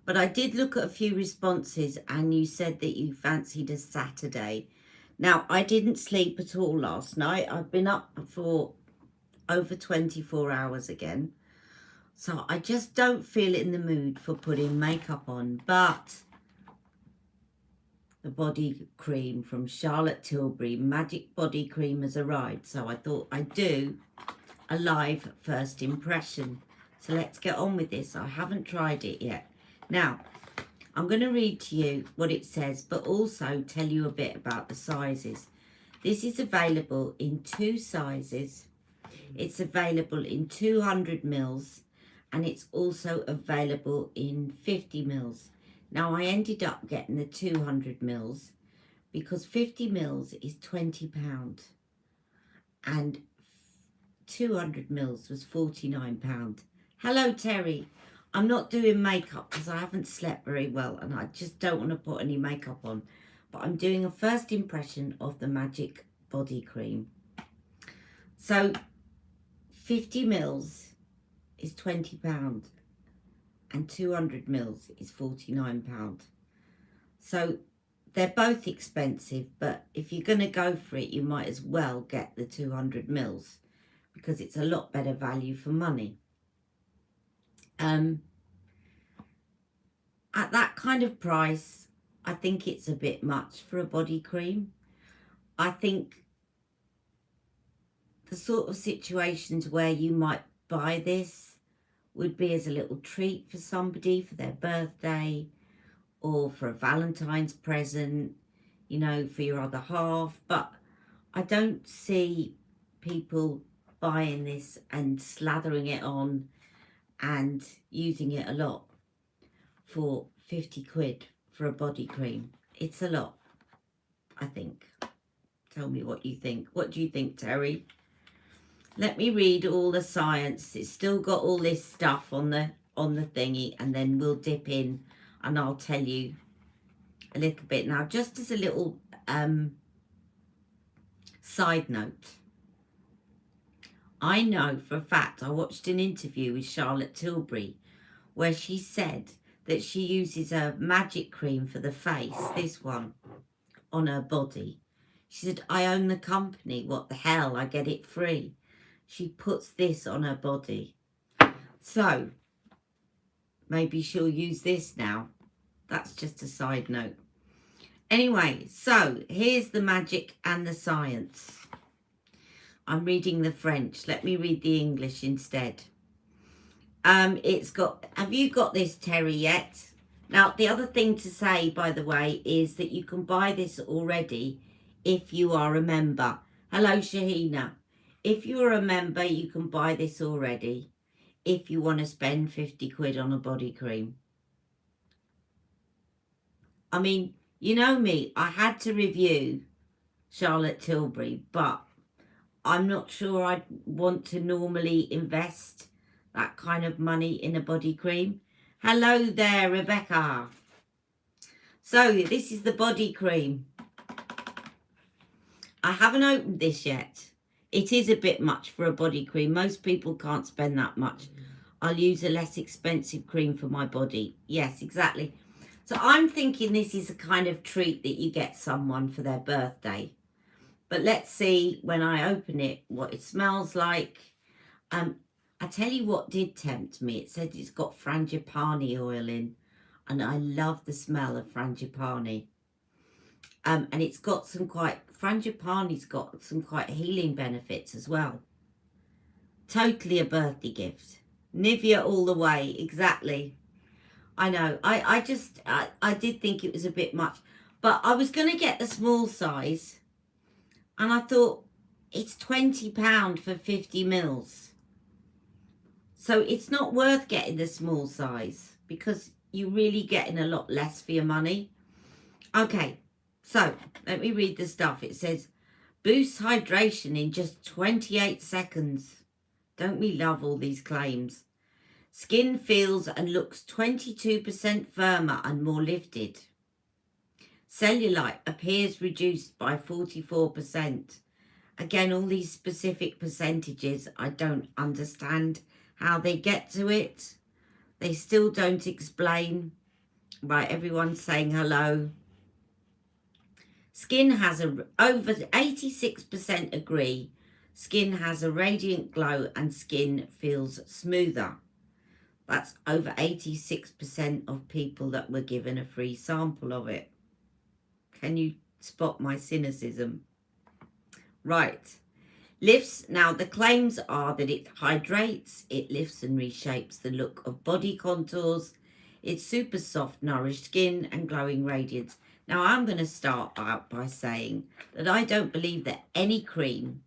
But I did look at a few responses and you said that you fancied a Saturday. Now, I didn't sleep at all last night. I've been up for over 24 hours again. So I just don't feel in the mood for putting makeup on. But the body cream from Charlotte Tilbury, Magic Body Cream, has arrived. So I thought I'd do a live first impression. So let's get on with this. I haven't tried it yet. Now, I'm going to read to you what it says, but also tell you a bit about the sizes. This is available in 2 sizes. It's available in 200 mils and it's also available in 50 mils. Now, I ended up getting the 200 mils because 50 mils is £20 and 200 mils was £49. Hello, Terry. I'm not doing makeup because I haven't slept very well and I just don't want to put any makeup on. But I'm doing a first impression of the Magic Body Cream. So 50 mils is £20 and 200 mils is £49. So they're both expensive, but if you're going to go for it, you might as well get the 200 mils because it's a lot better value for money. At that kind of price, I think it's a bit much for a body cream. I think the sort of situations where you might buy this would be as a little treat for somebody for their birthday or for a Valentine's present, you know, for your other half. But I don't see people buying this and slathering it on and using it a lot for 50 quid for a body cream. It's a lot, I think. Tell me what you think. What do you think, Terry? Let me read all the science. It's still got all this stuff on the thingy, and then we'll dip in and I'll tell you a little bit. Now, just as a little side note, I know for a fact I watched an interview with Charlotte Tilbury where she said that she uses a magic cream for the face, this one, on her body. She said, I own the company. What the hell? I get it free. She puts this on her body. So, maybe she'll use this now. That's just a side note. Anyway, so here's the magic and the science. I'm reading the French. Let me read the English instead. It's got, have you got this, Terry, yet? Now, the other thing to say, by the way, is that you can buy this already if you are a member. Hello, Shahina. If you're a member, you can buy this already if you want to spend 50 quid on a body cream. I mean, you know me, I had to review Charlotte Tilbury, but I'm not sure I'd want to normally invest that kind of money in a body cream. Hello there, Rebecca. So this is the body cream. I haven't opened this yet. It is a bit much for a body cream. Most people can't spend that much. I'll use a less expensive cream for my body. Yes, exactly. So I'm thinking this is a kind of treat that you get someone for their birthday. But let's see when I open it what it smells like. I tell you what did tempt me. It said it's got frangipani oil in, and I love the smell of frangipani. And it's got some frangipani's got some quite healing benefits as well. Totally a birthday gift. Nivea all the way, exactly. I know. I did think it was a bit much, but I was going to get the small size, and I thought it's £20 for 50 mils. So it's not worth getting the small size because you're really getting a lot less for your money. Okay, so let me read the stuff. It says, boosts hydration in just 28 seconds. Don't we love all these claims? Skin feels and looks 22% firmer and more lifted. Cellulite appears reduced by 44%. Again, all these specific percentages, I don't understand how they get to it. They still don't explain. Right, everyone's saying hello. Skin has over 86% agree. Skin has a radiant glow and skin feels smoother. That's over 86% of people that were given a free sample of it. Can you spot my cynicism? Right. Lifts. Now, the claims are that it hydrates, it lifts and reshapes the look of body contours. It's super soft, nourished skin and glowing radiance. Now, I'm going to start out by saying that I don't believe that any cream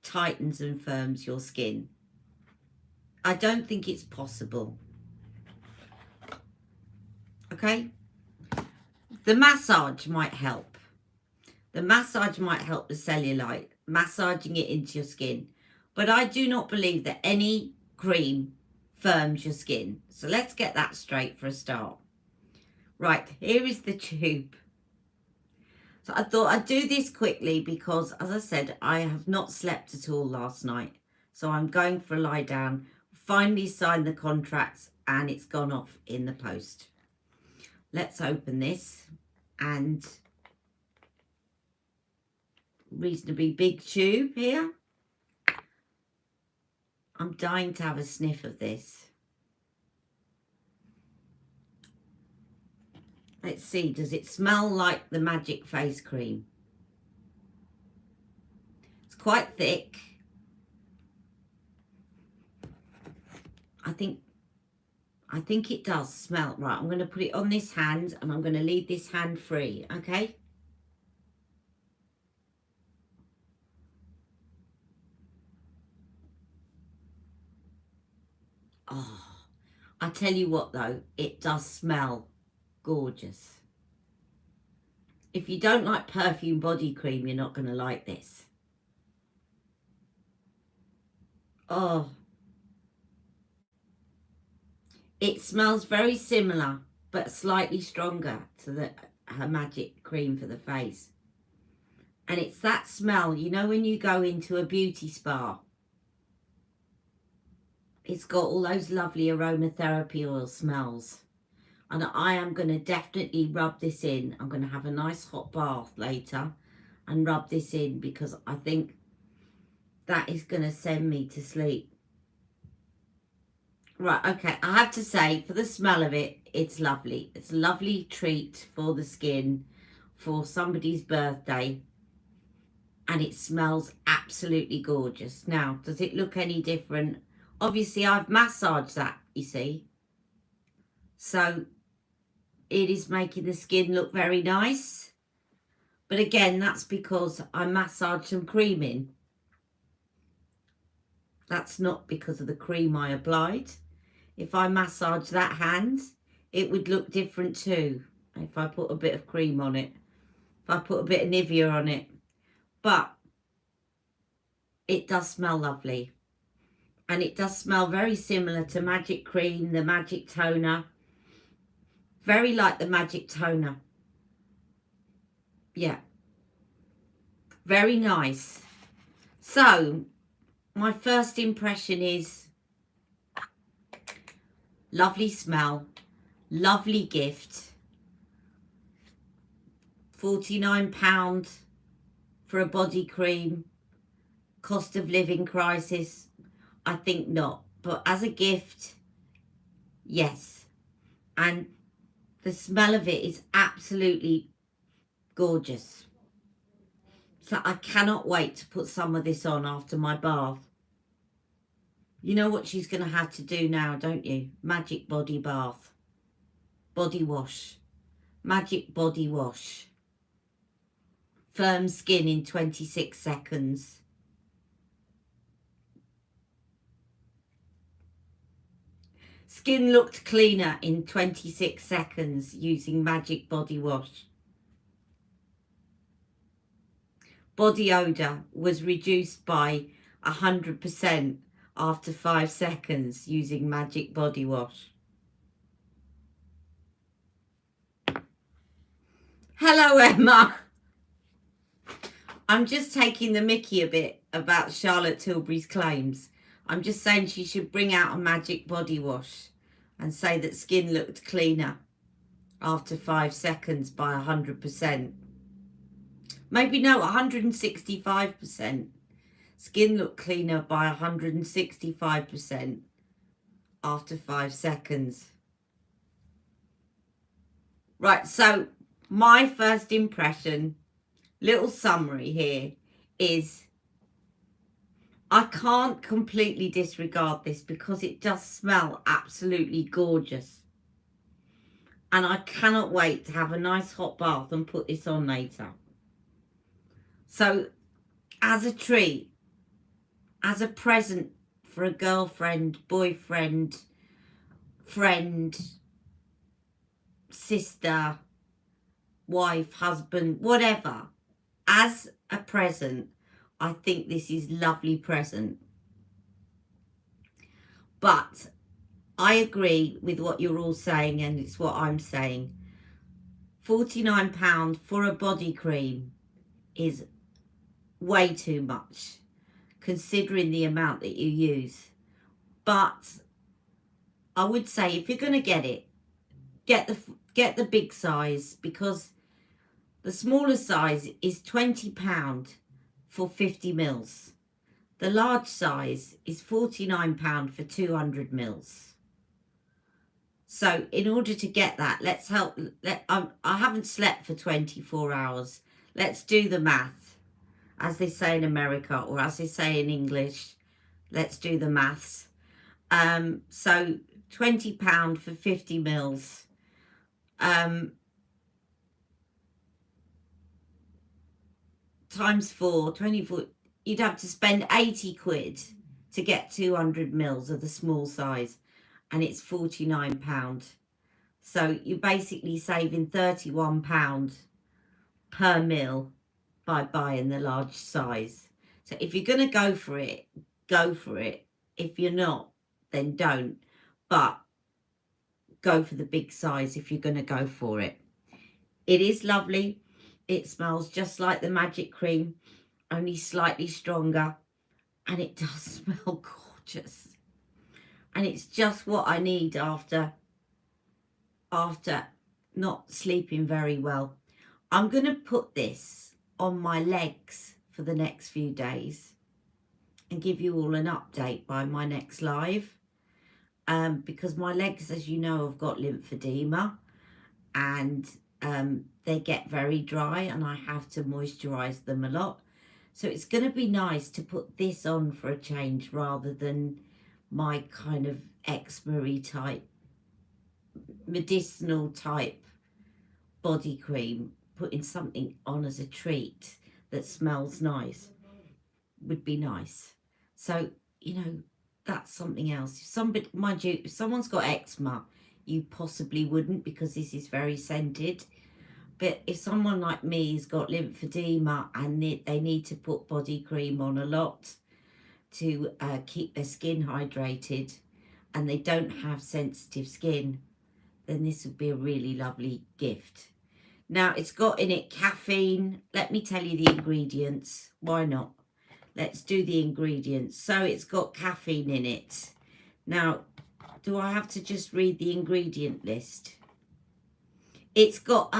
tightens and firms your skin. I don't think it's possible. Okay? The massage might help. The massage might help the cellulite, massaging it into your skin. But I do not believe that any cream firms your skin. So let's get that straight for a start. Right, here is the tube. So I thought I'd do this quickly because, as I said, I have not slept at all last night. So I'm going for a lie down. Finally signed the contracts and it's gone off in the post. Let's open this, and reasonably big tube here. I'm dying to have a sniff of this. Let's see, does it smell like the Magic Face Cream? It's quite thick. I think it does smell. Right, I'm going to put it on this hand and I'm going to leave this hand free, okay? Oh, I tell you what though, it does smell gorgeous. If you don't like perfume body cream, you're not going to like this. Oh, it smells very similar, but slightly stronger to her Magic Cream for the face. And it's that smell, you know, when you go into a beauty spa. It's got all those lovely aromatherapy oil smells. And I am going to definitely rub this in. I'm going to have a nice hot bath later and rub this in because I think that is going to send me to sleep. Right, okay, I have to say, for the smell of it, it's lovely. It's a lovely treat for the skin for somebody's birthday. And it smells absolutely gorgeous. Now, does it look any different? Obviously, I've massaged that, you see. So, it is making the skin look very nice. But again, that's because I massaged some cream in. That's not because of the cream I applied. If I massage that hand, it would look different too. If I put a bit of cream on it. If I put a bit of Nivea on it. But it does smell lovely. And it does smell very similar to Magic Cream, the Magic Toner. Very like the Magic Toner. Yeah. Very nice. So, my first impression is lovely smell, lovely gift. £49 for a body cream. Cost of living crisis, I think not. But as a gift, yes. And the smell of it is absolutely gorgeous. So I cannot wait to put some of this on after my bath. You know what she's going to have to do now, don't you? Magic body bath. Body wash. Magic body wash. Firm skin in 26 seconds. Skin looked cleaner in 26 seconds using Magic Body Wash. Body odour was reduced by 100% after 5 seconds using Magic Body Wash. Hello, Emma. I'm just taking the mickey a bit about Charlotte Tilbury's claims. I'm just saying she should bring out a Magic Body Wash and say that skin looked cleaner after 5 seconds by 100%. Maybe no, 165%. Skin look cleaner by 165% after 5 seconds. Right, so my first impression, little summary here, is I can't completely disregard this because it does smell absolutely gorgeous. And I cannot wait to have a nice hot bath and put this on later. So, as a treat, as a present for a girlfriend, boyfriend, friend, sister, wife, husband, whatever, as a present, I think this is lovely present. But I agree with what you're all saying, and it's what I'm saying. £49 for a body cream is way too much, considering the amount that you use. But I would say if you're going to get it, get the big size, because the smaller size is £20 for 50 mils. The large size is £49 for 200 mils. So in order to get that, I haven't slept for 24 hours. Let's do the math, as they say in America, or as they say in English. Let's do the maths. So £20 for 50 mils. Times 4, 24, you'd have to spend 80 quid to get 200 mils of the small size, and it's £49. So you're basically saving £31 per mil by buying the large size. So if you're going to go for it, go for it. If you're not, then don't. But go for the big size if you're going to go for it. It is lovely. It smells just like the magic cream, only slightly stronger, and it does smell gorgeous. And it's just what I need after not sleeping very well. I'm going to put this on my legs for the next few days and give you all an update by my next live, because my legs, as you know, have got lymphedema, and they get very dry and I have to moisturize them a lot. So it's going to be nice to put this on for a change rather than my kind of eczema type, medicinal type body cream. Putting something on as a treat that smells nice would be nice. So, you know, that's something else. If somebody, mind you, if someone's got eczema, you possibly wouldn't, because this is very scented. But if someone like me has got lymphedema and they need to put body cream on a lot to keep their skin hydrated, and they don't have sensitive skin, then this would be a really lovely gift. Now, it's got in it caffeine. Let me tell you the ingredients. Why not? Let's do the ingredients. So it's got caffeine in it. Now, do I have to just read the ingredient list? It's got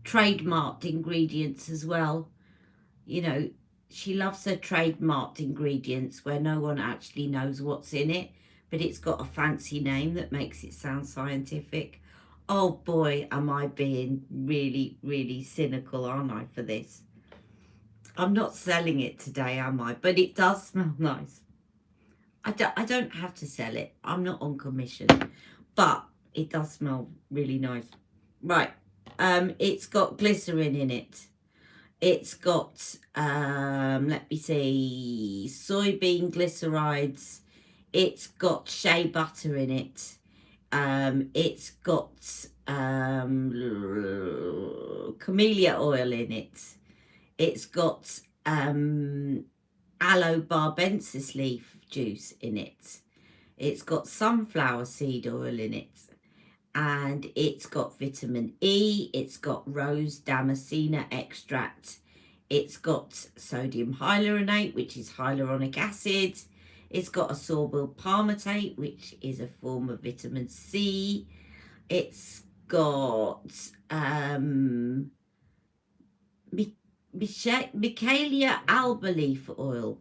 trademarked ingredients as well. You know, she loves her trademarked ingredients where no one actually knows what's in it, but it's got a fancy name that makes it sound scientific. Oh boy, am I being really, really cynical, aren't I, for this? I'm not selling it today, am I? But it does smell nice. I don't have to sell it. I'm not on commission. But it does smell really nice. Right. It's got glycerin in it. It's got, let me see, soybean glycerides. It's got shea butter in it. It's got camellia oil in it. It's got aloe barbensis leaf juice in it. It's got sunflower seed oil in it. And it's got vitamin E. It's got rose damascena extract. It's got sodium hyaluronate, which is hyaluronic acid. It's got ascorbyl palmitate, which is a form of vitamin C. It's got Micaelia alba leaf oil.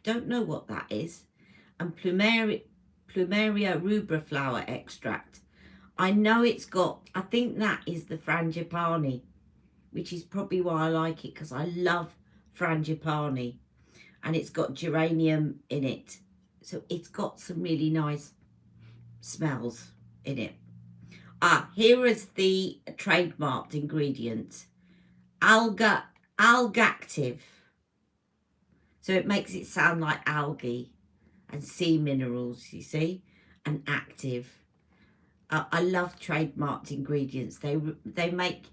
Don't know what that is. And Plumeria rubra flower extract. I know it's got, I think that is the frangipani, which is probably why I like it, because I love frangipani. And it's got geranium in it. So it's got some really nice smells in it. Here is the trademarked ingredient. Algactive. So it makes it sound like algae and sea minerals, you see, and active. I love trademarked ingredients. They make,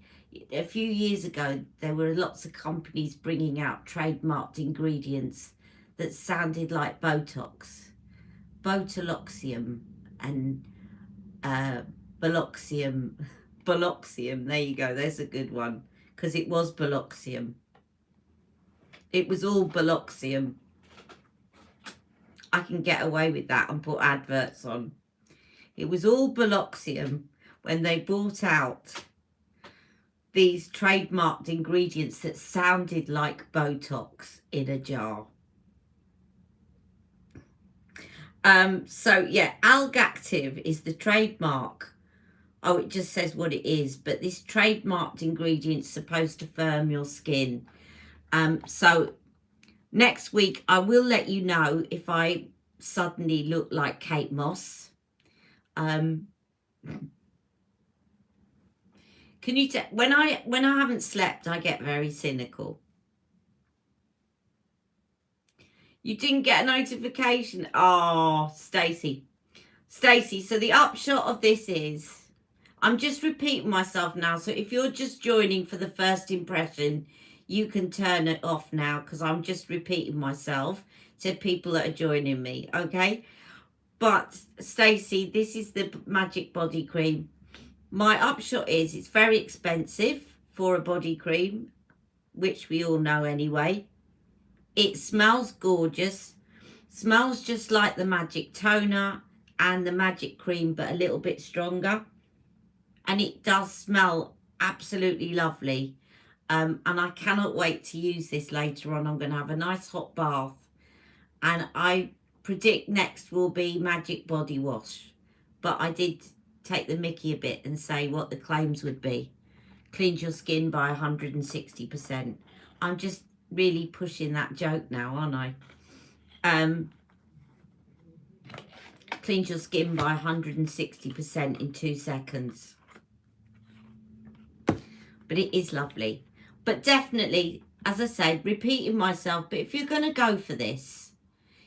a few years ago, there were lots of companies bringing out trademarked ingredients that sounded like Botox, Botuloxium and Boloxium. Boloxium, there you go, there's a good one, because it was Boloxium. It was all Boloxium. I can get away with that and put adverts on. It was all Boloxium when they brought out these trademarked ingredients that sounded like Botox in a jar. So yeah, Algactive is the trademark. Oh, it just says what it is, but this trademarked ingredient's supposed to firm your skin. So next week I will let you know if I suddenly look like Kate Moss. Can you tell, when I haven't slept, I get very cynical. You didn't get a notification. Oh, Stacey, so the upshot of this is, I'm just repeating myself now, so if you're just joining for the first impression, you can turn it off now, because I'm just repeating myself to people that are joining me, okay? But Stacey, this is the Magic Body Cream. My upshot is, it's very expensive for a body cream, which we all know anyway. It smells gorgeous, smells just like the Magic Toner and the Magic Cream, but a little bit stronger. And it does smell absolutely lovely. And I cannot wait to use this later on. I'm going to have a nice hot bath. And I predict next will be Magic Body Wash. But I did take the mickey a bit and say what the claims would be. Cleans your skin by 160%. I'm just really pushing that joke now, aren't I? Cleans your skin by 160% in 2 seconds. But it is lovely. But definitely, as I said, repeating myself, but if you're going to go for this,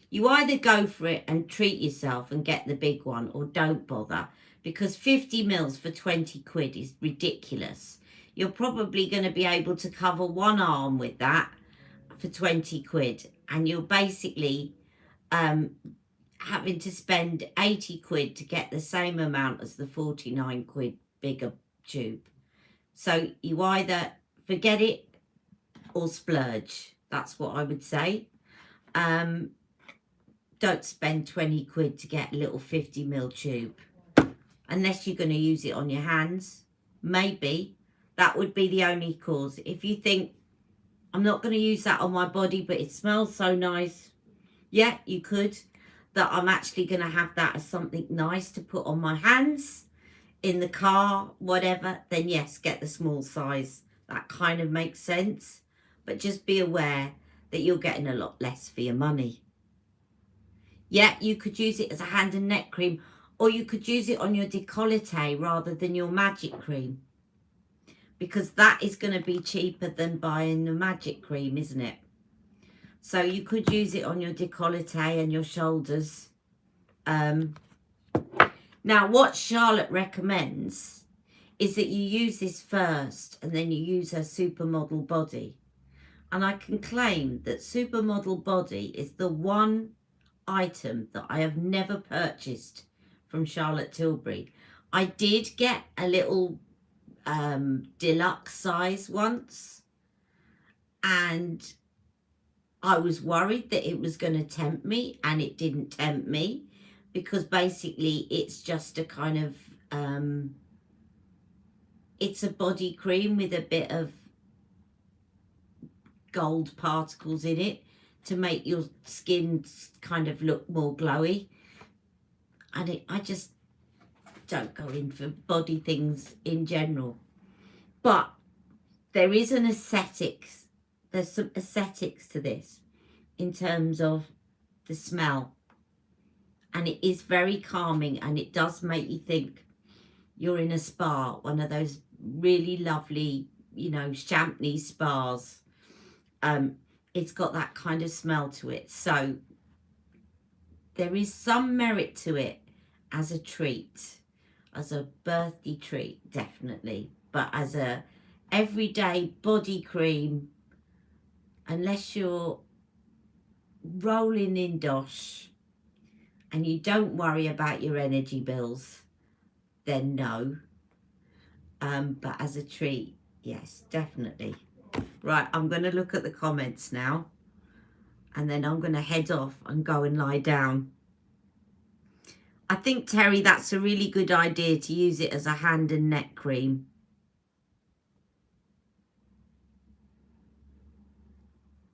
you either go for it and treat yourself and get the big one, or don't bother, because 50 mils for 20 quid is ridiculous. You're probably going to be able to cover one arm with that for 20 quid, and you're basically having to spend 80 quid to get the same amount as the 49 quid bigger tube. So you either forget it or splurge. That's what I would say. Don't spend 20 quid to get a little 50 ml tube. Unless you're going to use it on your hands. Maybe. That would be the only cause. If you think, I'm not going to use that on my body, but it smells so nice. Yeah, you could. That I'm actually going to have that as something nice to put on my hands, in the car, whatever. Then yes, get the small size. That kind of makes sense. But just be aware that you're getting a lot less for your money. Yeah, you could use it as a hand and neck cream, or you could use it on your décolleté rather than your Magic Cream. Because that is going to be cheaper than buying the Magic Cream, isn't it? So you could use it on your décolleté and your shoulders. Now, what Charlotte recommends is that you use this first and then you use her Supermodel Body. And I can claim that Supermodel Body is the one item that I have never purchased from Charlotte Tilbury. I did get a little deluxe size once, and I was worried that it was going to tempt me, and it didn't tempt me, because basically it's just a kind of, it's a body cream with a bit of gold particles in it to make your skin kind of look more glowy. And I just don't go in for body things in general. But there is an aesthetics, there's some aesthetics to this in terms of the smell. And it is very calming, and it does make you think you're in a spa, one of those really lovely, you know, champagne spas. It's got that kind of smell to it. So there is some merit to it as a treat, as a birthday treat, definitely. But as a everyday body cream, unless you're rolling in dosh and you don't worry about your energy bills, then no. But as a treat, yes, definitely. Right, I'm going to look at the comments now, and then I'm going to head off and go and lie down. I think, Terry, that's a really good idea to use it as a hand and neck cream.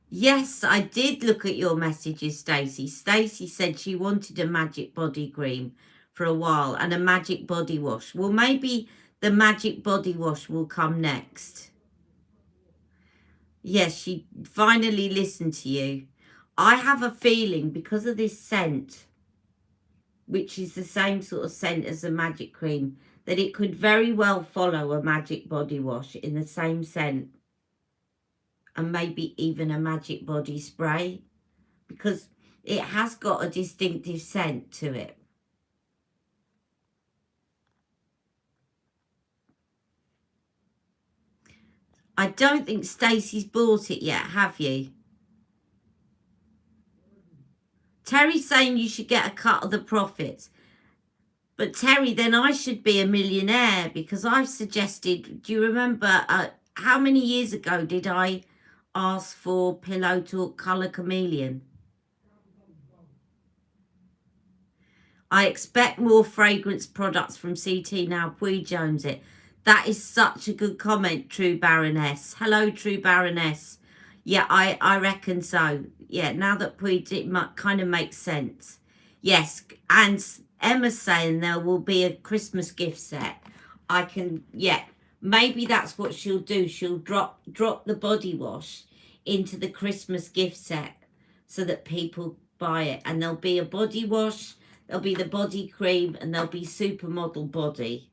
Yes, I did look at your messages, Stacey. Stacey said she wanted a magic body cream for a while and a magic body wash. Well, maybe the magic body wash will come next. Yes, she finally listened to you. I have a feeling, because of this scent, which is the same sort of scent as the magic cream, that it could very well follow a magic body wash in the same scent, and maybe even a magic body spray, because it has got a distinctive scent to it. I don't think Stacey's bought it yet, have you? Terry's saying you should get a cut of the profits. But Terry, then I should be a millionaire, because I've suggested, do you remember, how many years ago did I ask for Pillow Talk Colour Chameleon? I expect more fragrance products from CT now. Puy Jones it. That is such a good comment, True Baroness. Hello, True Baroness. Yeah, I reckon so. Yeah, now that Puy, it kind of makes sense. Yes, and Emma's saying there will be a Christmas gift set. I can, yeah, maybe that's what she'll do. She'll drop the body wash into the Christmas gift set so that people buy it. And there'll be a body wash, there'll be the body cream, and there'll be supermodel body.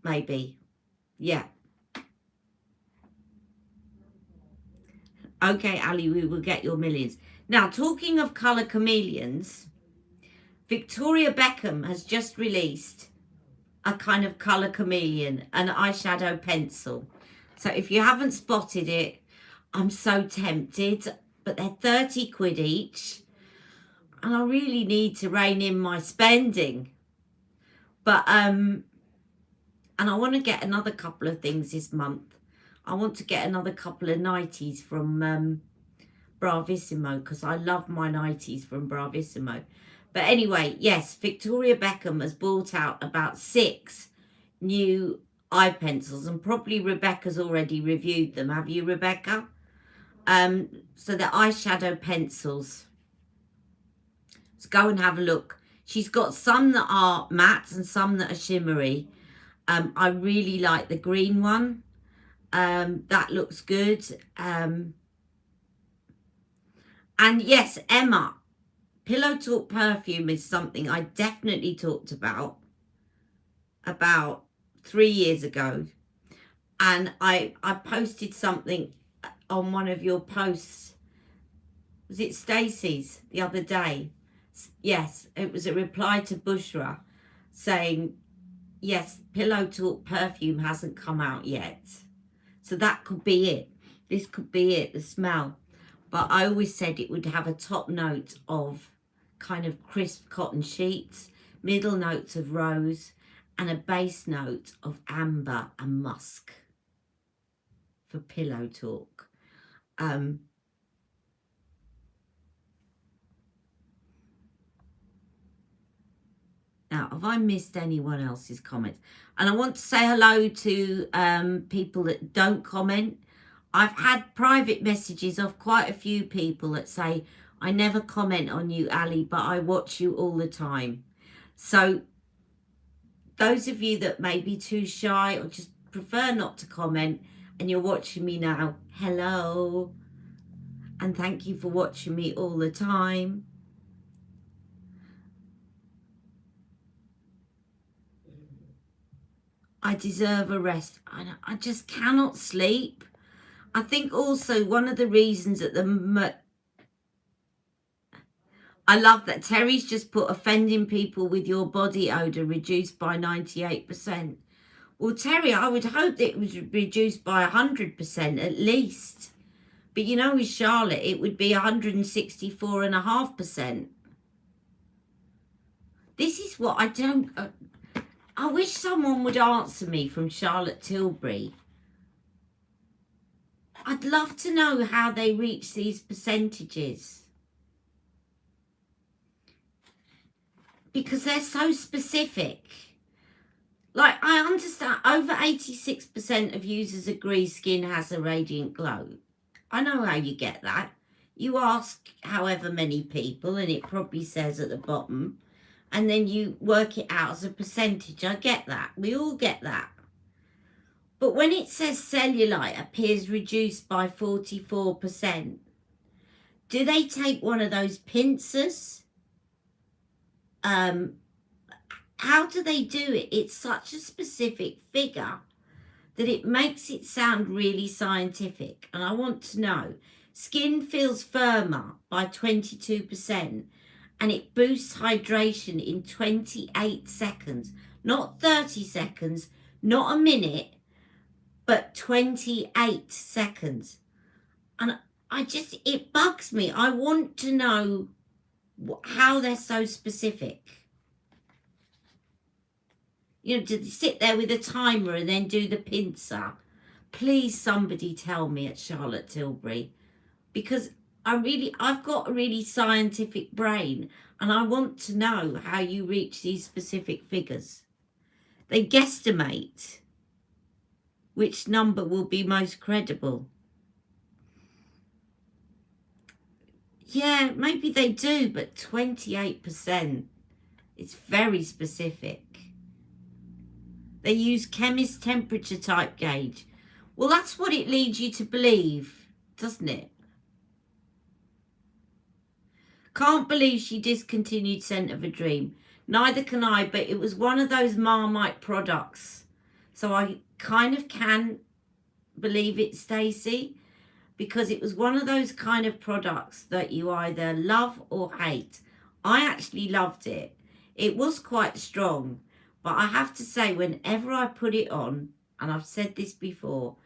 Maybe. Yeah. Okay, Ali, we will get your millions. Now, talking of colour chameleons, Victoria Beckham has just released a kind of colour chameleon, an eyeshadow pencil. So if you haven't spotted it, I'm so tempted, but they're 30 quid each, and I really need to rein in my spending. But and I want to get another couple of things this month. I want to get another couple of nighties from Bravissimo, because I love my nighties from Bravissimo. But anyway, yes, Victoria Beckham has brought out about 6 new eye pencils, and probably Rebecca's already reviewed them. Have you, Rebecca? So they're eyeshadow pencils. Let's go and have a look. She's got some that are matte and some that are shimmery. I really like the green one. That looks good. And yes, Emma, Pillow Talk perfume is something I definitely talked about 3 years ago. And I posted something on one of your posts. Was it Stacey's the other day? Yes, it was a reply to Bushra saying, yes, Pillow Talk perfume hasn't come out yet. So that could be it. This could be it, the smell. But I always said it would have a top note of kind of crisp cotton sheets, middle notes of rose, and a base note of amber and musk for Pillow Talk. Now, have I missed anyone else's comments? And I want to say hello to people that don't comment. I've had private messages of quite a few people that say, I never comment on you, Ali, but I watch you all the time. So those of you that may be too shy or just prefer not to comment and you're watching me now, hello. And thank you for watching me all the time. I deserve a rest. I just cannot sleep. I think also one of the reasons at I love that Terry's just put offending people with your body odour reduced by 98%. Well, Terry, I would hope that it was reduced by 100% at least. But you know, with Charlotte, it would be 164.5%. This is what I don't... I wish someone would answer me from Charlotte Tilbury. I'd love to know how they reach these percentages. Because they're so specific. Like, I understand over 86% of users agree skin has a radiant glow. I know how you get that. You ask however many people, and it probably says at the bottom, and then you work it out as a percentage. I get that. We all get that. But when it says cellulite appears reduced by 44%, do they take one of those pincers? How do they do it? It's such a specific figure that it makes it sound really scientific. And I want to know, skin feels firmer by 22% and it boosts hydration in 28 seconds, not 30 seconds, not a minute, but 28 seconds. And it bugs me. I want to know how they're so specific. You know, to sit there with a timer and then do the pincer. Please, somebody tell me at Charlotte Tilbury, because I've got a really scientific brain and I want to know how you reach these specific figures. They guesstimate which number will be most credible. Yeah, maybe they do, but 28%. It's very specific. They use chemist temperature type gauge. Well, that's what it leads you to believe, doesn't it? Can't believe she discontinued Scent of a Dream. Neither can I, but it was one of those Marmite products. So I kind of can believe it, Stacey, because it was one of those kind of products that you either love or hate. I actually loved it. It was quite strong. But I have to say, whenever I put it on, and I've said this before,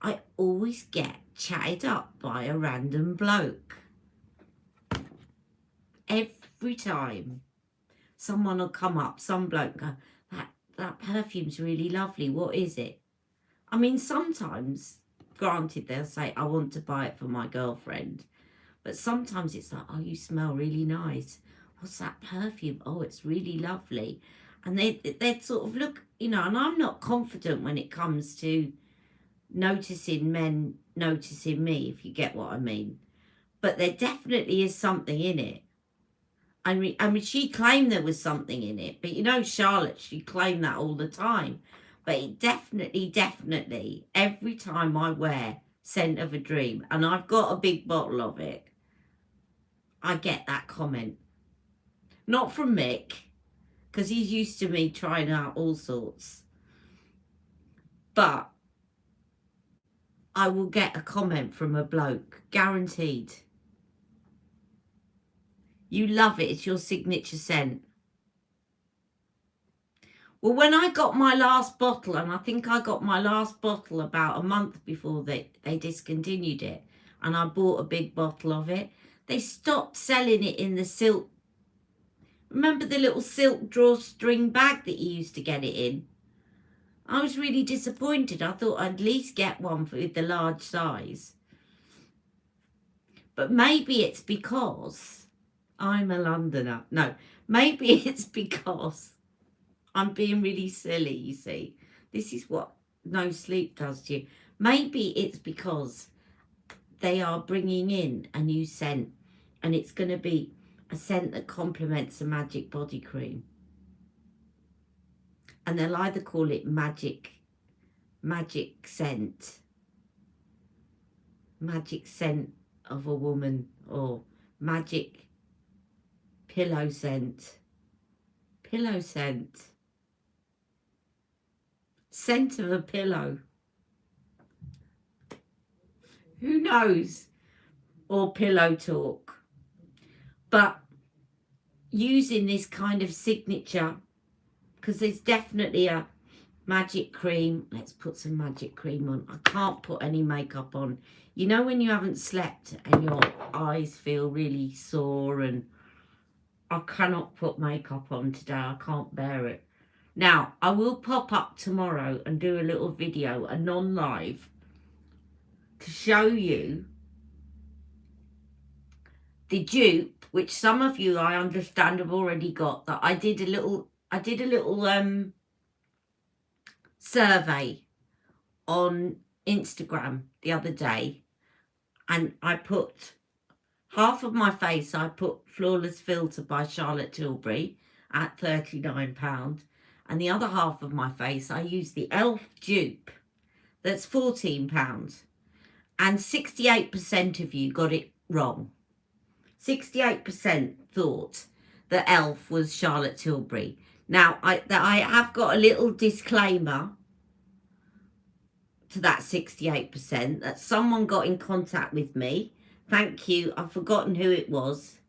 I always get chatted up by a random bloke. Every time. Someone will come up, some bloke go, that perfume's really lovely. What is it? I mean, sometimes, granted, they'll say, I want to buy it for my girlfriend. But sometimes it's like, oh, you smell really nice. What's that perfume? Oh, it's really lovely. And they'd sort of look, you know, and I'm not confident when it comes to noticing men noticing me, if you get what I mean. But there definitely is something in it. I mean, she claimed there was something in it. But, you know, Charlotte, she claimed that all the time. But it definitely, every time I wear Scent of a Dream, and I've got a big bottle of it, I get that comment. Not from Mick, because he's used to me trying out all sorts. But I will get a comment from a bloke, guaranteed. You love it. It's your signature scent. Well, when I got my last bottle, and I think I got my last bottle about a month before they discontinued it, and I bought a big bottle of it, they stopped selling it in the silk. Remember the little silk drawstring bag that you used to get it in? I was really disappointed. I thought I'd at least get one with the large size. But maybe it's because I'm a Londoner. No, maybe it's because I'm being really silly, you see. This is what no sleep does to you. Maybe it's because they are bringing in a new scent, and it's going to be a scent that complements the magic body cream. And they'll either call it magic scent of a woman, or magic pillow scent, scent of a pillow. Who knows? Or pillow talk. But using this kind of signature, because there's definitely a magic cream. Let's put some magic cream on. I can't put any makeup on. You know when you haven't slept and your eyes feel really sore, and I cannot put makeup on today. I can't bear it. Now, I will pop up tomorrow and do a little video, a non-live, to show you the dupe, which some of you, I understand, have already got. That I did a little survey on Instagram the other day, and I put half of my face, I put Flawless Filter by Charlotte Tilbury at £39, and the other half of my face I used the e.l.f. dupe that's £14, and 68% of you got it wrong. 68% thought that e.l.f. was Charlotte Tilbury. Now, I have got a little disclaimer to that 68%, that someone got in contact with me, thank you, I've forgotten who it was,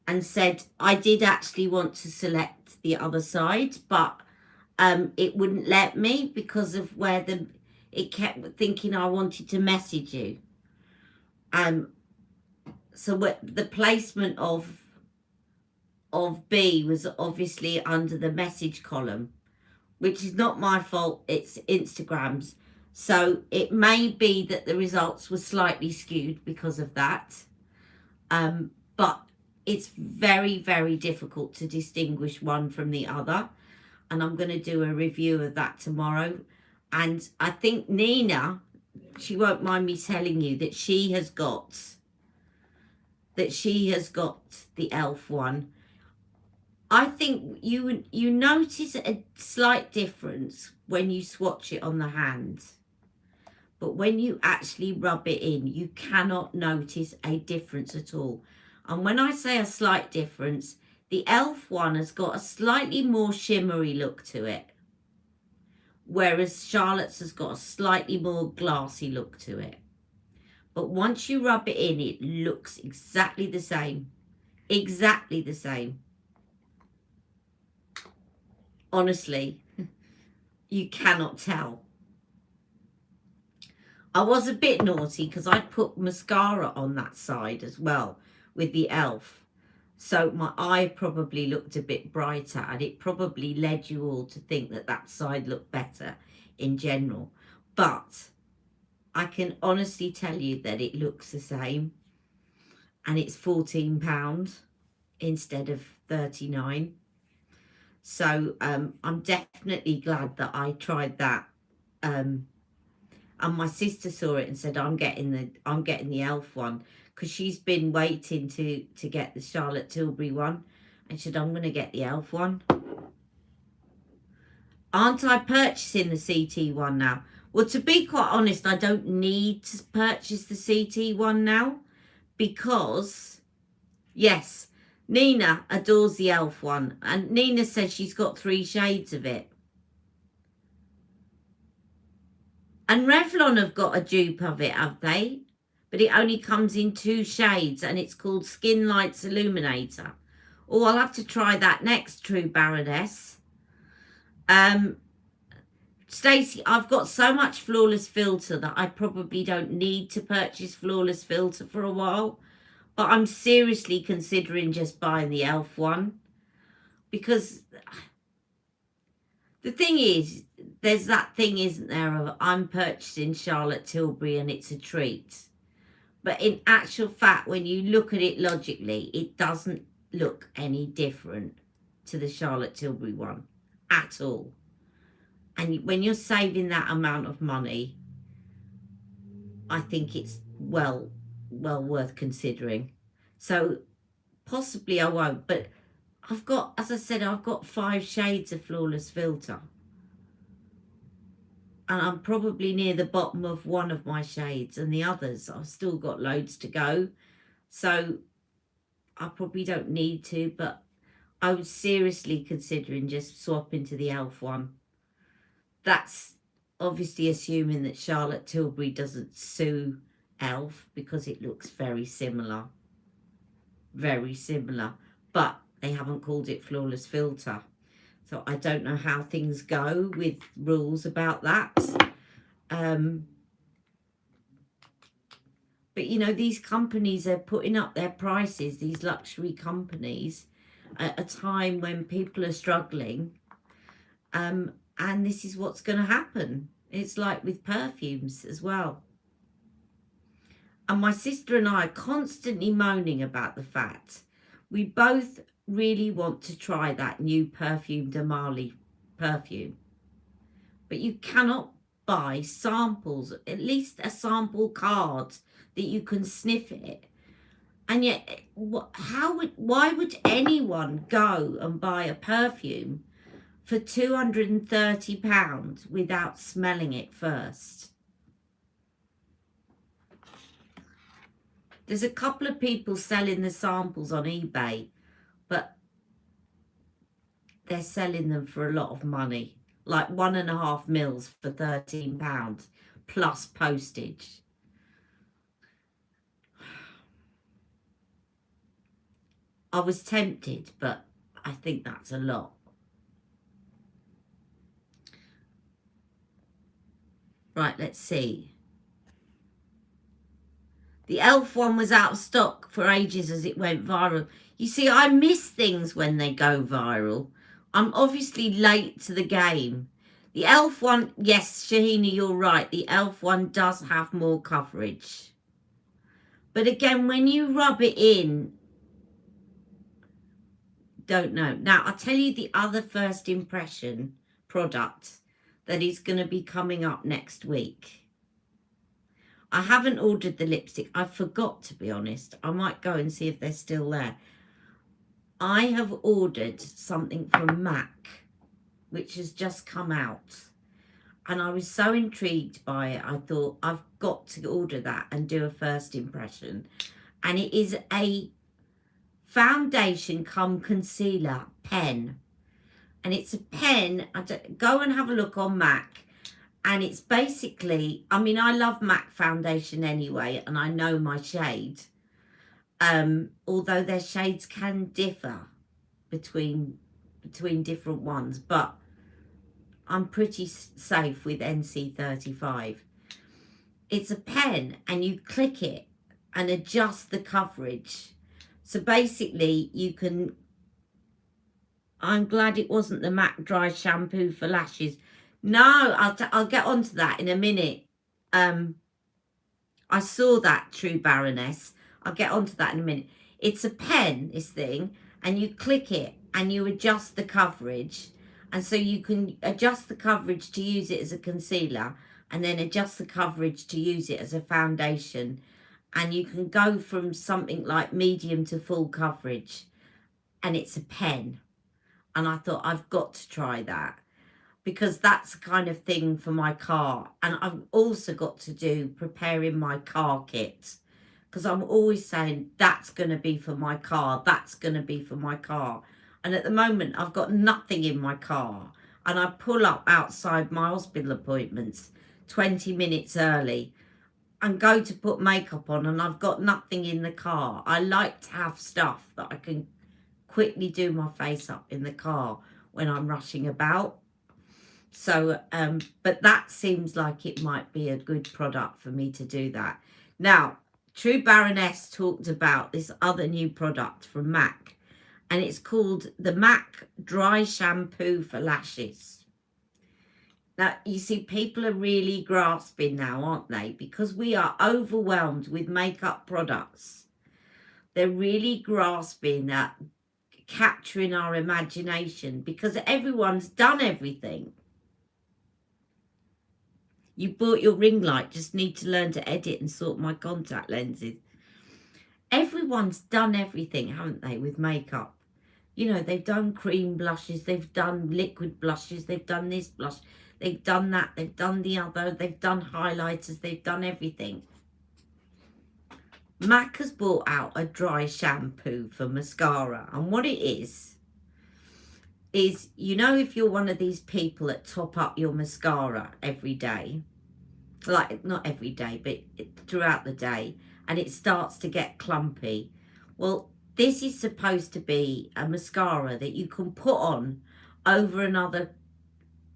and said I did actually want to select the other side, but it wouldn't let me because of where it kept thinking I wanted to message you. So the placement of B was obviously under the message column, which is not my fault, it's Instagram's. So it may be that the results were slightly skewed because of that. But it's very, very difficult to distinguish one from the other. And I'm going to do a review of that tomorrow. And I think Nina, she won't mind me telling you that she has got the e.l.f. one. I think you notice a slight difference when you swatch it on the hand. But when you actually rub it in, you cannot notice a difference at all. And when I say a slight difference, the e.l.f. one has got a slightly more shimmery look to it, whereas Charlotte's has got a slightly more glassy look to it. But once you rub it in, it looks exactly the same. Exactly the same. Honestly, you cannot tell. I was a bit naughty because I put mascara on that side as well with the e.l.f. So my eye probably looked a bit brighter, and it probably led you all to think that that side looked better in general. But I can honestly tell you that it looks the same, and it's £14 instead of £39. So I'm definitely glad that I tried that. And my sister saw it and said, I'm getting the e.l.f. one, because she's been waiting to get the Charlotte Tilbury one, and she said, I'm going to get the e.l.f. one. Aren't I purchasing the CT one now? Well, to be quite honest, I don't need to purchase the CT one now, because, yes, Nina adores the e.l.f. one, and Nina says she's got 3 shades of it. And Revlon have got a dupe of it, have they? But it only comes in 2 shades, and it's called Skin Lights Illuminator. Oh, I'll have to try that next, True Baroness. Stacey, I've got so much Flawless Filter that I probably don't need to purchase Flawless Filter for a while. But I'm seriously considering just buying the e.l.f. one. Because the thing is, there's that thing, isn't there, of I'm purchasing Charlotte Tilbury and it's a treat. But in actual fact, when you look at it logically, it doesn't look any different to the Charlotte Tilbury one. at all. And when you're saving that amount of money, I think it's well worth considering. So possibly I won't, but I've got, as I said, I've got 5 shades of Flawless Filter. And I'm probably near the bottom of one of my shades, and the others, I've still got loads to go. So I probably don't need to, but I was seriously considering just swapping to the e.l.f. one. That's obviously assuming that Charlotte Tilbury doesn't sue e.l.f. because it looks very similar. Very similar. But they haven't called it Flawless Filter. So I don't know how things go with rules about that. But, you know, these companies are putting up their prices, these luxury companies, at a time when people are struggling. And this is what's going to happen. It's like with perfumes as well. And my sister and I are constantly moaning about the fact we both really want to try that new Perfume de Marly perfume. But you cannot buy samples, at least a sample card that you can sniff it. And yet, why would anyone go and buy a perfume for £230 without smelling it first? There's a couple of people selling the samples on eBay, but they're selling them for a lot of money, like 1.5 mils for £13 plus postage. I was tempted, but I think that's a lot. Right, let's see. The e.l.f. one was out of stock for ages as it went viral. You see, I miss things when they go viral. I'm obviously late to the game. The e.l.f. one, yes, Shahina, you're right. The e.l.f. one does have more coverage. But again, when you rub it in, don't know. Now, I'll tell you the other first impression product that is going to be coming up next week. I haven't ordered the lipstick. I forgot, to be honest. I might go and see if they're still there. I have ordered something from MAC, which has just come out. And I was so intrigued by it, I thought, I've got to order that and do a first impression. And it is a foundation cum concealer pen. And it's a pen. Go and have a look on MAC. And it's basically, I mean, I love MAC foundation anyway, and I know my shade. Although their shades can differ between different ones, but I'm pretty safe with NC35. It's a pen, and you click it and adjust the coverage. So basically, you can. I'm glad it wasn't the MAC Dry Shampoo for Lashes. No, I'll get onto that in a minute. I saw that, True Baroness. I'll get onto that in a minute. It's a pen, this thing, and you click it and you adjust the coverage. And so you can adjust the coverage to use it as a concealer, and then adjust the coverage to use it as a foundation. And you can go from something like medium to full coverage. And it's a pen. And I thought, I've got to try that, because that's the kind of thing for my car. And I've also got to do preparing my car kit, because I'm always saying that's going to be for my car, that's going to be for my car. And at the moment, I've got nothing in my car. And I pull up outside my hospital appointments 20 minutes early and go to put makeup on, and I've got nothing in the car. I like to have stuff that I can quickly do my face up in the car when I'm rushing about. So, but that seems like it might be a good product for me to do that. Now, True Baroness talked about this other new product from MAC, and it's called the MAC Dry Shampoo for Lashes. Now, you see, people are really grasping now, aren't they? Because we are overwhelmed with makeup products. They're really grasping that capturing our imagination, because everyone's done everything. You bought your ring light, just need to learn to edit and sort my contact lenses. Everyone's done everything, haven't they, with makeup? You know, they've done cream blushes, they've done liquid blushes, they've done this blush, they've done that, they've done the other, they've done highlighters, they've done everything. MAC has brought out a dry shampoo for mascara, and what it is, you know, if you're one of these people that top up your mascara every day, like not every day, but throughout the day, and it starts to get clumpy, well, this is supposed to be a mascara that you can put on over another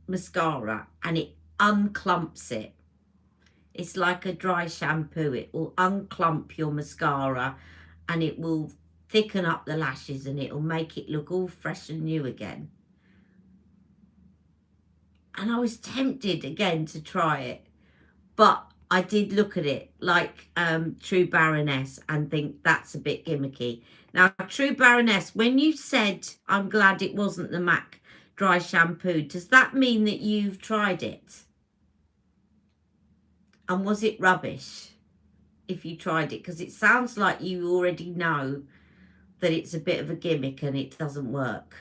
mascara and it unclumps it. It's like a dry shampoo. It will unclump your mascara and it will thicken up the lashes and it will make it look all fresh and new again. And I was tempted again to try it, but I did look at it like True Baroness and think that's a bit gimmicky. Now, True Baroness, when you said, I'm glad it wasn't the MAC dry shampoo, does that mean that you've tried it? And was it rubbish if you tried it? Because it sounds like you already know that it's a bit of a gimmick and it doesn't work.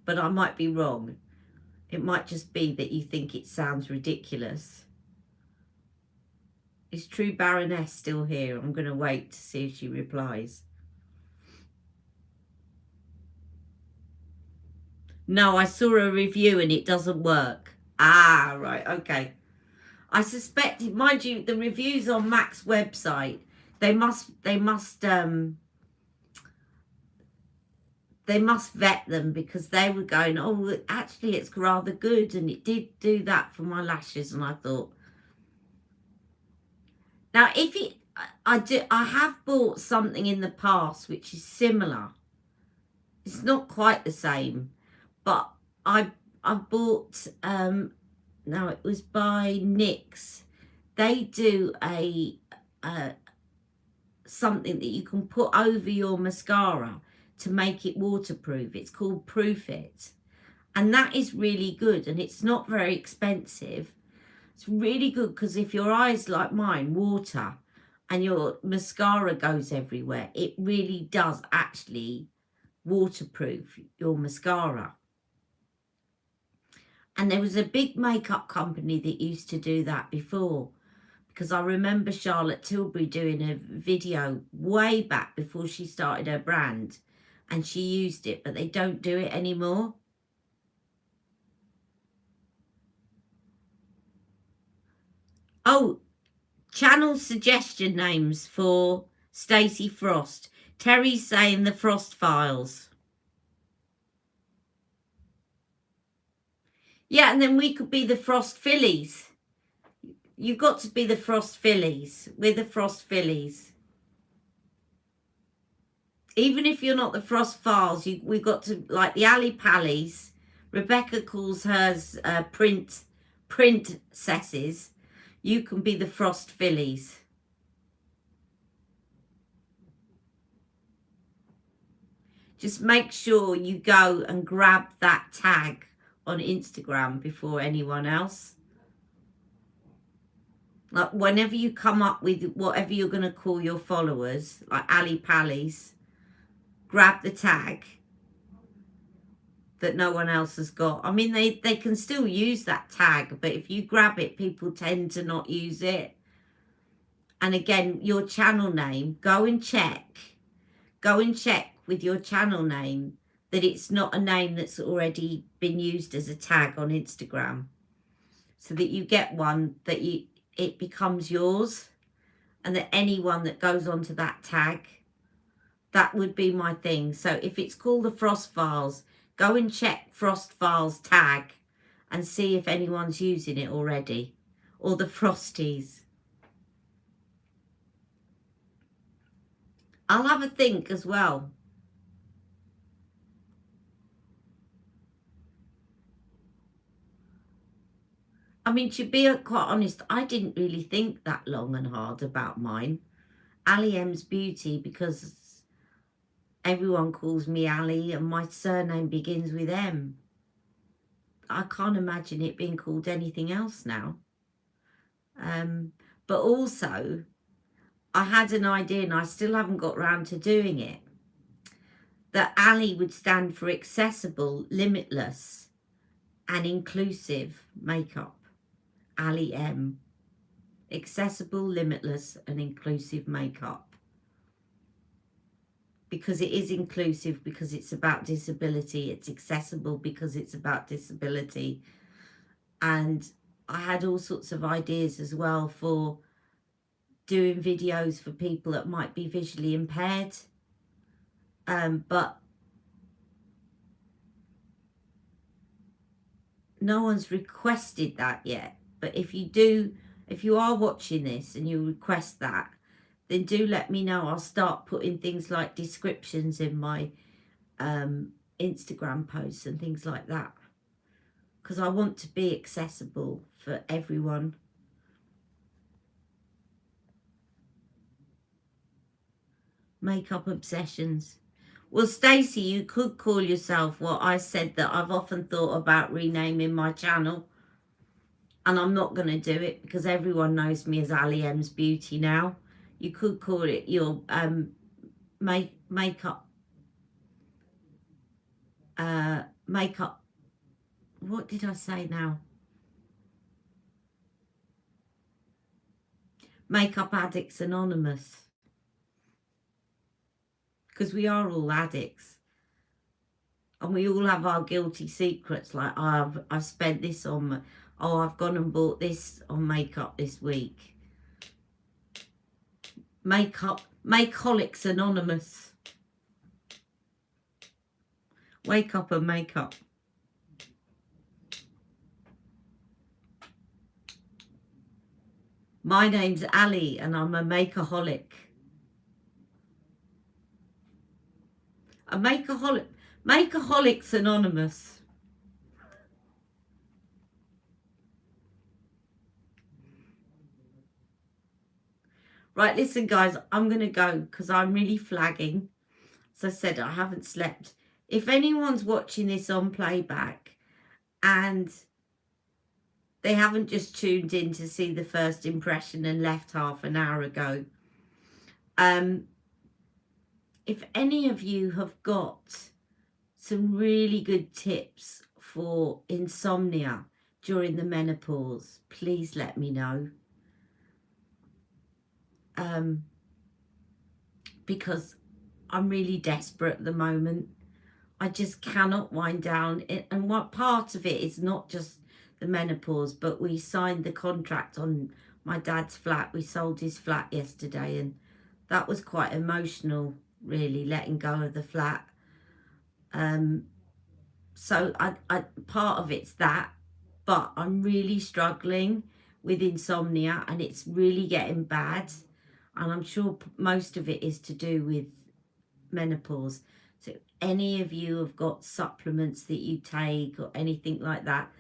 But I might be wrong. It might just be that you think it sounds ridiculous. Is True Baroness still here? I'm going to wait to see if she replies. No, I saw a review and it doesn't work. Ah, right, okay. I suspect, mind you, the reviews on MAC's website, they must vet them, because they were going, oh, actually it's rather good, and it did do that for my lashes. And I thought, now if it, I have bought something in the past which is similar. It's not quite the same, but I bought now it was by NYX. They do a something that you can put over your mascara to make it waterproof. It's called Proof It, and that is really good, and it's not very expensive. It's really good because if your eyes, like mine, water and your mascara goes everywhere, it really does actually waterproof your mascara. And there was a big makeup company that used to do that before, because I remember Charlotte Tilbury doing a video way back before she started her brand, and she used it, but they don't do it anymore. Oh, channel suggestion names for Stacey Frost. Terry's saying the Frost Files. Yeah, and then we could be the Frost Fillies. You've got to be the Frost Fillies. We're the Frost Fillies. Even if you're not the Frost Files, we've got to, like the Ali Pallies. Rebecca calls hers princesses. You can be the Frost Fillies. Just make sure you go and grab that tag on Instagram before anyone else. Like whenever you come up with whatever you're going to call your followers, like Ali Pallies, grab the tag that no one else has got. I mean, they can still use that tag, but if you grab it, people tend to not use it. And again, your channel name, go and check with your channel name that it's not a name that's already been used as a tag on Instagram, so that you get one that it becomes yours, and that anyone that goes onto that tag, that would be my thing. So if it's called the Frost Files, go and check Frost Files tag and see if anyone's using it already, or the Frosties. I'll have a think as well. I mean, to be quite honest, I didn't really think that long and hard about mine. Ali M's Beauty, because Everyone calls me Ali and my surname begins with M. I can't imagine it being called anything else now. But also, I had an idea, and I still haven't got round to doing it, that Ali would stand for accessible, limitless, and inclusive makeup. Ali M. Accessible, limitless, and inclusive makeup. Because it is inclusive, because it's about disability. It's accessible because it's about disability. And I had all sorts of ideas as well for doing videos for people that might be visually impaired. But no one's requested that yet. But if you are watching this and you request that, then do let me know. I'll start putting things like descriptions in my Instagram posts and things like that. Because I want to be accessible for everyone. Makeup obsessions. Well, Stacey, you could call yourself what I said, that I've often thought about renaming my channel. And I'm not going to do it because everyone knows me as Ali M's Beauty now. You could call it your makeup. Makeup. What did I say now? Makeup Addicts Anonymous. Because we are all addicts. And we all have our guilty secrets. Like, oh, I've spent this on... Oh, I've gone and bought this on makeup this week. Makeaholics Anonymous. Wake up and make up. My name's Ali and I'm a makeaholic. A makeaholic. Makeaholics Anonymous. Right, listen, guys, I'm going to go because I'm really flagging. As I said, I haven't slept. If anyone's watching this on playback and they haven't just tuned in to see the first impression and left half an hour ago, if any of you have got some really good tips for insomnia during the menopause, please let me know. Because I'm really desperate at the moment. I just cannot wind down. And what part of it is not just the menopause, but we signed the contract on my dad's flat. We sold his flat yesterday, and that was quite emotional, really, letting go of the flat. So I part of it's that, but I'm really struggling with insomnia and it's really getting bad. And I'm sure most of it is to do with menopause. So if any of you have got supplements that you take or anything like that,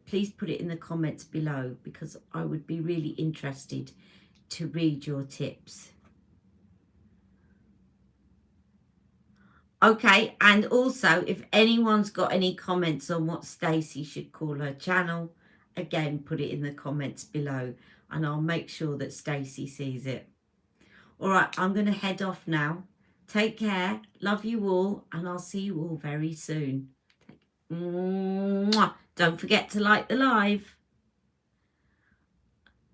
please put it in the comments below, because I would be really interested to read your tips. Okay, and also if anyone's got any comments on what Stacey should call her channel, again, put it in the comments below and I'll make sure that Stacey sees it. All right, I'm going to head off now. Take care. Love you all, and I'll see you all very soon. Don't forget to like the live.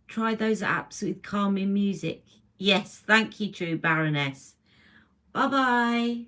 Try those apps with calming music. Yes, thank you, True Baroness. Bye-bye.